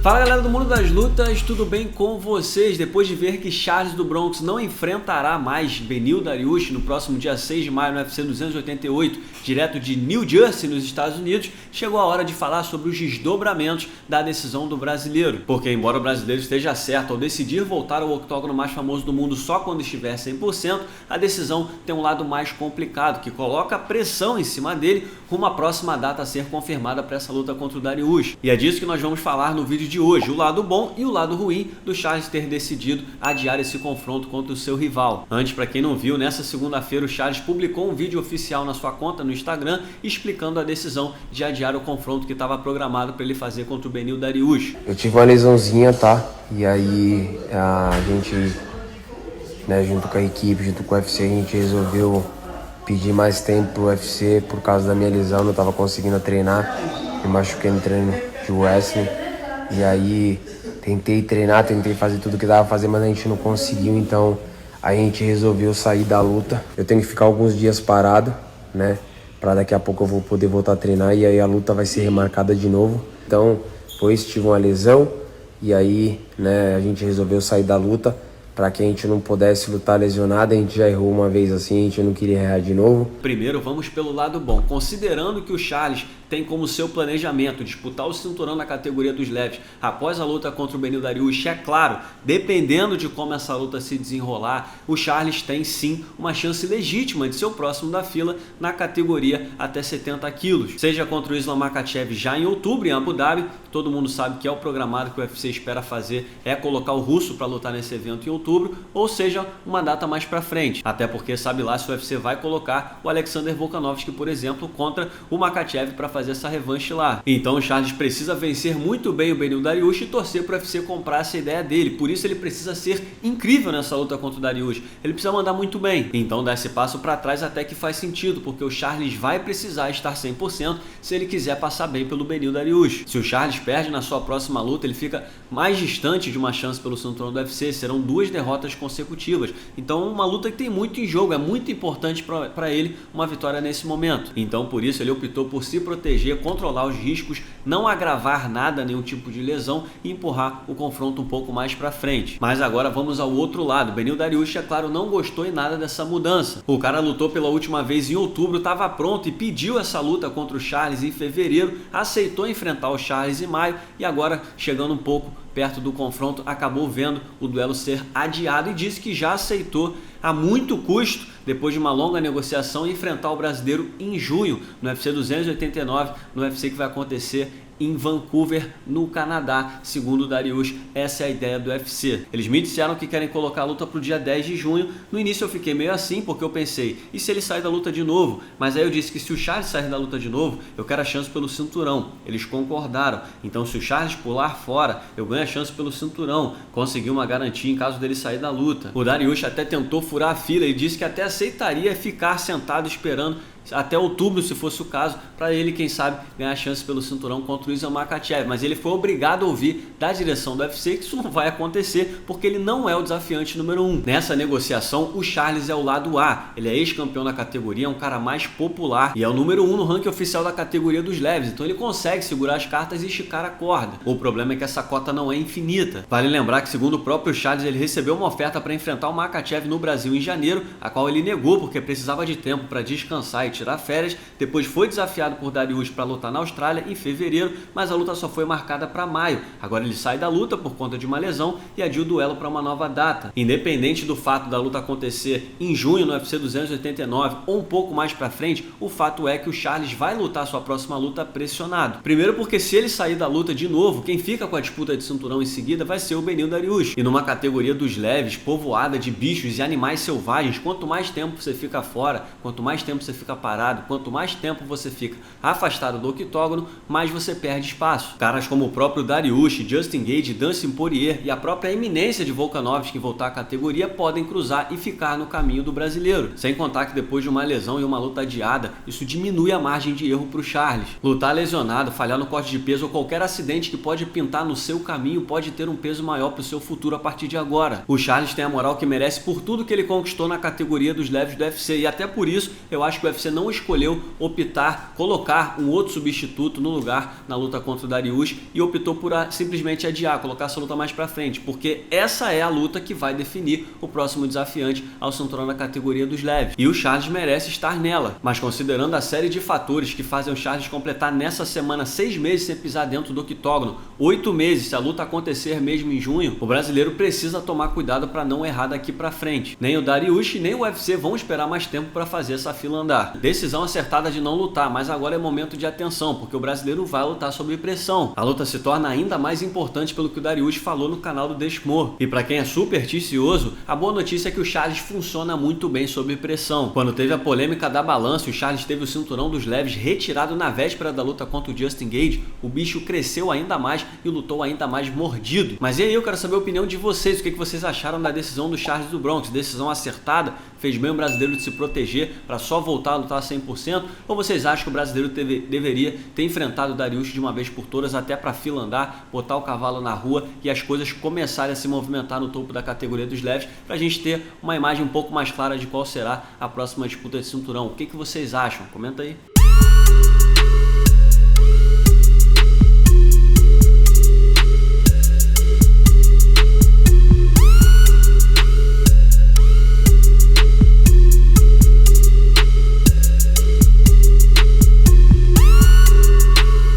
Fala galera do mundo das lutas, tudo bem com vocês? Depois de ver que Charles do Bronx não enfrentará mais Beneil Dariush no próximo dia 6 de maio no UFC 288, direto de New Jersey, nos Estados Unidos, chegou a hora de falar sobre os desdobramentos da decisão do brasileiro. Porque embora o brasileiro esteja certo ao decidir voltar ao octógono mais famoso do mundo só quando estiver 100%, a decisão tem um lado mais complicado, que coloca pressão em cima dele rumo à próxima data a ser confirmada para essa luta contra o Dariush. E é disso que nós vamos falar no vídeo de hoje, o lado bom e o lado ruim do Charles ter decidido adiar esse confronto contra o seu rival. Antes, para quem não viu, nessa segunda-feira o Charles publicou um vídeo oficial na sua conta no Instagram explicando a decisão de adiar o confronto que estava programado para ele fazer contra o Beneil Dariush. Eu tive uma lesãozinha, tá? E aí a gente, junto com a equipe, junto com o UFC, a gente resolveu pedir mais tempo pro UFC por causa da minha lesão, não tava conseguindo treinar, me machuquei no treino de wrestling. E aí tentei treinar, tentei fazer tudo que dava pra fazer, mas a gente não conseguiu, então a gente resolveu sair da luta. Eu tenho que ficar alguns dias parado, pra daqui a pouco eu vou poder voltar a treinar e aí a luta vai ser remarcada de novo. Então, depois tive uma lesão e aí, a gente resolveu sair da luta para que a gente não pudesse lutar lesionado. A gente já errou uma vez assim, a gente não queria errar de novo. Primeiro vamos pelo lado bom, considerando que o Charles tem como seu planejamento disputar o cinturão na categoria dos leves após a luta contra o Beneil Dariush. É claro, dependendo de como essa luta se desenrolar, o Charles tem sim uma chance legítima de ser o próximo da fila na categoria até 70 quilos. Seja contra o Islam Makhachev já em outubro em Abu Dhabi, todo mundo sabe que é o programado que o UFC espera fazer, é colocar o russo para lutar nesse evento em outubro, ou seja, uma data mais para frente. Até porque sabe lá se o UFC vai colocar o Alexander Volkanovski, por exemplo, contra o Makhachev para fazer essa revanche lá. Então o Charles precisa vencer muito bem o Beneil Dariush e torcer para o UFC comprar essa ideia dele. Por isso ele precisa ser incrível nessa luta contra o Dariush. Ele precisa mandar muito bem. Então dar esse passo para trás até que faz sentido, porque o Charles vai precisar estar 100% se ele quiser passar bem pelo Beneil Dariush. Se o Charles perde na sua próxima luta, ele fica mais distante de uma chance pelo cinturão do UFC. Serão 2 derrotas consecutivas. Então uma luta que tem muito em jogo. É muito importante para ele uma vitória nesse momento. Então por isso ele optou por se proteger, controlar os riscos, não agravar nada, nenhum tipo de lesão e empurrar o confronto um pouco mais para frente. Mas agora vamos ao outro lado. Beneil Dariush, é claro, não gostou em nada dessa mudança. O cara lutou pela última vez em outubro, estava pronto e pediu essa luta contra o Charles em fevereiro, aceitou enfrentar o Charles em maio e agora, chegando um pouco perto do confronto, acabou vendo o duelo ser adiado e disse que já aceitou a muito custo, depois de uma longa negociação, enfrentar o brasileiro em junho no UFC 289, no UFC que vai acontecer em Vancouver, no Canadá. Segundo o Dariush, essa é a ideia do UFC. Eles me disseram que querem colocar a luta para o dia 10 de junho. No início eu fiquei meio assim, porque eu pensei, e se ele sair da luta de novo? Mas aí eu disse que se o Charles sair da luta de novo, eu quero a chance pelo cinturão. Eles concordaram. Então se o Charles pular fora, eu ganho a chance pelo cinturão. Consegui uma garantia em caso dele sair da luta. O Dariush até tentou furar a fila e disse que até aceitaria ficar sentado esperando até outubro, se fosse o caso, para ele, quem sabe, ganhar chance pelo cinturão contra o Islam Makhachev. Mas ele foi obrigado a ouvir da direção do UFC que isso não vai acontecer, porque ele não é o desafiante número 1. Nessa negociação, o Charles é o lado A. Ele é ex-campeão da categoria, é um cara mais popular e é o número 1 no ranking oficial da categoria dos leves. Então ele consegue segurar as cartas e esticar a corda. O problema é que essa cota não é infinita. Vale lembrar que, segundo o próprio Charles, ele recebeu uma oferta para enfrentar o Makhachev no Brasil em janeiro, a qual ele negou porque precisava de tempo para descansar e tirar férias. Depois foi desafiado por Dariush para lutar na Austrália em fevereiro, mas a luta só foi marcada para maio. Agora ele sai da luta por conta de uma lesão e adia o duelo para uma nova data. Independente do fato da luta acontecer em junho no UFC 289 ou um pouco mais para frente, o fato é que o Charles vai lutar sua próxima luta pressionado. Primeiro porque se ele sair da luta de novo, quem fica com a disputa de cinturão em seguida vai ser o Beneil Dariush. E numa categoria dos leves, povoada de bichos e animais selvagens, quanto mais tempo você fica fora, quanto mais tempo você fica parado, quanto mais tempo você fica afastado do octógono, mais você perde espaço. Caras como o próprio Dariush, Justin Gaethje, Dustin Poirier e a própria eminência de Volkanovski em voltar à categoria podem cruzar e ficar no caminho do brasileiro. Sem contar que depois de uma lesão e uma luta adiada, isso diminui a margem de erro para o Charles. Lutar lesionado, falhar no corte de peso ou qualquer acidente que pode pintar no seu caminho pode ter um peso maior para o seu futuro a partir de agora. O Charles tem a moral que merece por tudo que ele conquistou na categoria dos leves do UFC e até por isso eu acho que o UFC você não escolheu colocar um outro substituto no lugar na luta contra o Dariush e optou por simplesmente adiar, colocar essa luta mais pra frente, porque essa é a luta que vai definir o próximo desafiante ao cinturão da categoria dos leves. E o Charles merece estar nela, mas considerando a série de fatores que fazem o Charles completar nessa semana 6 meses sem pisar dentro do octógono, 8 meses se a luta acontecer mesmo em junho, o brasileiro precisa tomar cuidado para não errar daqui para frente. Nem o Dariush nem o UFC vão esperar mais tempo para fazer essa fila andar. Decisão acertada de não lutar, mas agora é momento de atenção, porque o brasileiro vai lutar sob pressão. A luta se torna ainda mais importante pelo que o Dariush falou no canal do Deshmore. E para quem é supersticioso, a boa notícia é que o Charles funciona muito bem sob pressão. Quando teve a polêmica da balança, o Charles teve o cinturão dos leves retirado na véspera da luta contra o Justin Gaethje, o bicho cresceu ainda mais e lutou ainda mais mordido. Mas e aí, eu quero saber a opinião de vocês, o que vocês acharam da decisão do Charles do Bronx? Decisão acertada? Fez bem o brasileiro de se proteger para só voltar a lutar 100%? Ou vocês acham que o brasileiro deveria ter enfrentado o Dariush de uma vez por todas até para a fila andar, botar o cavalo na rua e as coisas começarem a se movimentar no topo da categoria dos leves, para a gente ter uma imagem um pouco mais clara de qual será a próxima disputa de cinturão? O que vocês acham? Comenta aí.